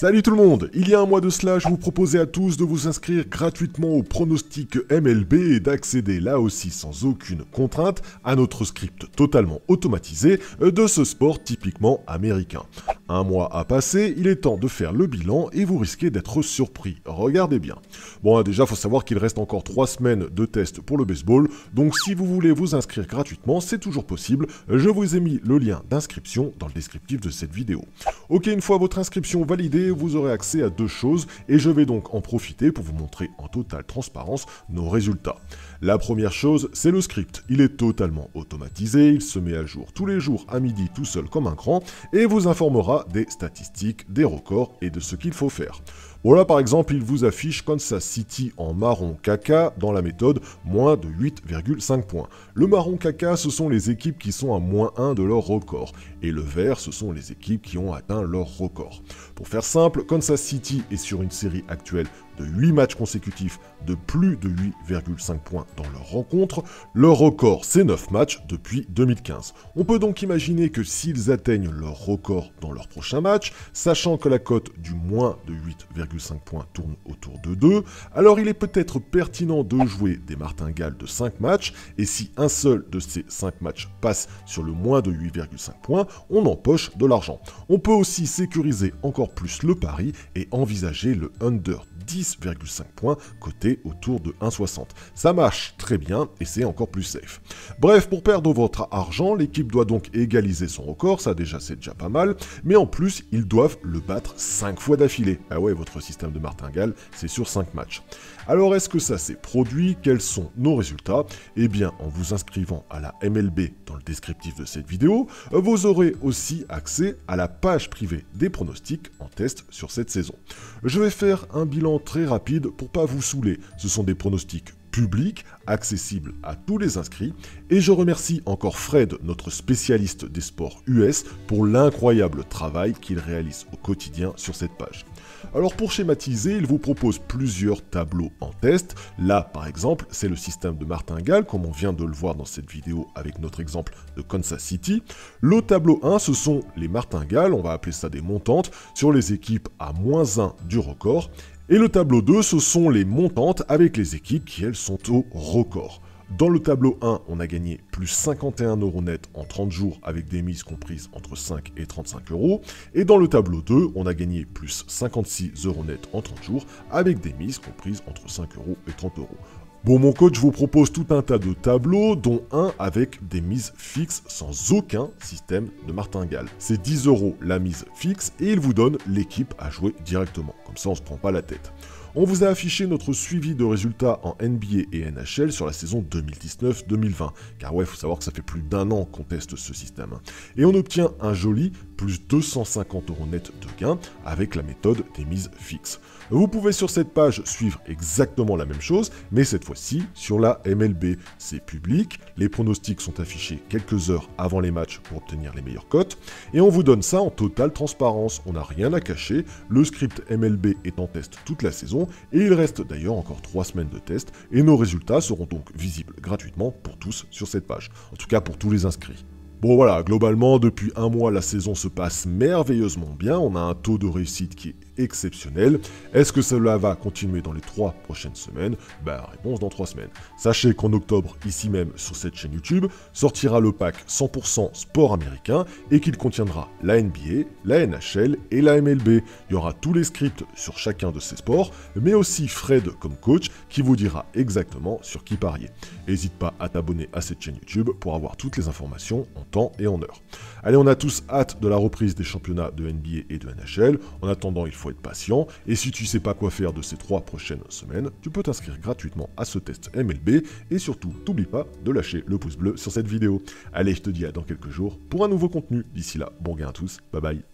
Salut tout le monde! Il y a un mois de cela, je vous proposais à tous de vous inscrire gratuitement au pronostic MLB et d'accéder là aussi sans aucune contrainte à notre script totalement automatisé de ce sport typiquement américain. Un mois a passé, il est temps de faire le bilan et vous risquez d'être surpris. Regardez bien. Bon, déjà, faut savoir qu'il reste encore 3 semaines de test pour le baseball, donc si vous voulez vous inscrire gratuitement, c'est toujours possible. Je vous ai mis le lien d'inscription dans le descriptif de cette vidéo. Ok, une fois votre inscription validée, vous aurez accès à 2 choses et je vais donc en profiter pour vous montrer en totale transparence nos résultats. La première chose, c'est le script. Il est totalement automatisé, il se met à jour tous les jours à midi tout seul comme un grand et vous informera des statistiques, des records et de ce qu'il faut faire. Voilà, par exemple, il vous affiche Kansas City en marron caca dans la méthode moins de 8,5 points. Le marron caca, ce sont les équipes qui sont à moins 1 de leur record. Et le vert, ce sont les équipes qui ont atteint leur record. Pour faire simple, Kansas City est sur une série actuelle de 8 matchs consécutifs de plus de 8,5 points dans leur rencontre. Leur record, c'est 9 matchs depuis 2015. On peut donc imaginer que s'ils atteignent leur record dans leur prochain match, sachant que la cote du moins de 8,5 points tourne autour de 2, alors il est peut-être pertinent de jouer des martingales de 5 matchs, et si un seul de ces 5 matchs passe sur le moins de 8,5 points, on empoche de l'argent. On peut aussi sécuriser encore plus le pari et envisager le under 10,5 points coté autour de 1,60. Ça marche très bien et c'est encore plus safe. Bref, pour perdre votre argent, l'équipe doit donc égaliser son record, ça déjà c'est déjà pas mal, mais en plus ils doivent le battre 5 fois d'affilée. Ah ouais, votre système de martingale, c'est sur 5 matchs. Alors est-ce que ça s'est produit? Quels sont nos résultats? Eh bien, en vous inscrivant à la MLB dans le descriptif de cette vidéo, vous aurez aussi accès à la page privée des pronostics en test sur cette saison. Je vais faire un bilan très rapide pour pas vous saouler. Ce sont des pronostics publics, accessibles à tous les inscrits, et je remercie encore Fred, notre spécialiste des sports US, pour l'incroyable travail qu'il réalise au quotidien sur cette page. Alors pour schématiser, il vous propose plusieurs tableaux en test. Là, par exemple, c'est le système de martingale, comme on vient de le voir dans cette vidéo avec notre exemple de Kansas City. Le tableau 1, ce sont les martingales, on va appeler ça des montantes, sur les équipes à moins 1 du record. Et le tableau 2, ce sont les montantes avec les équipes qui, elles, sont au record. Dans le tableau 1, on a gagné plus 51 € net en 30 jours avec des mises comprises entre 5 et 35 €. Et dans le tableau 2, on a gagné plus 56 € net en 30 jours avec des mises comprises entre 5 € et 30 €. Bon, mon coach vous propose tout un tas de tableaux, dont un avec des mises fixes sans aucun système de martingale. C'est 10 € la mise fixe et il vous donne l'équipe à jouer directement. Comme ça, on se prend pas la tête. On vous a affiché notre suivi de résultats en NBA et NHL sur la saison 2019-2020. Car ouais, il faut savoir que ça fait plus d'1 an qu'on teste ce système. Et on obtient un joli plus 250 € net de gain avec la méthode des mises fixes. Vous pouvez sur cette page suivre exactement la même chose, mais cette fois-ci sur la MLB. C'est public, les pronostics sont affichés quelques heures avant les matchs pour obtenir les meilleures cotes, et on vous donne ça en totale transparence. On n'a rien à cacher, le script MLB est en test toute la saison, et il reste d'ailleurs encore 3 semaines de test, et nos résultats seront donc visibles gratuitement pour tous sur cette page, en tout cas pour tous les inscrits. Bon voilà, globalement, depuis un mois, la saison se passe merveilleusement bien, on a un taux de réussite qui est exceptionnel. Est-ce que cela va continuer dans les 3 prochaines semaines? Réponse dans 3 semaines. Sachez qu'en octobre, ici même sur cette chaîne YouTube, sortira le pack 100% sport américain et qu'il contiendra la NBA, la NHL et la MLB. Il y aura tous les scripts sur chacun de ces sports, mais aussi Fred comme coach qui vous dira exactement sur qui parier. N'hésite pas à t'abonner à cette chaîne YouTube pour avoir toutes les informations en temps et en heure. Allez, on a tous hâte de la reprise des championnats de NBA et de NHL. En attendant, il faut être patient, et si tu sais pas quoi faire de ces 3 prochaines semaines, tu peux t'inscrire gratuitement à ce test MLB, et surtout, t'oublie pas de lâcher le pouce bleu sur cette vidéo. Allez, je te dis à dans quelques jours pour un nouveau contenu. D'ici là, bon gain à tous, bye bye.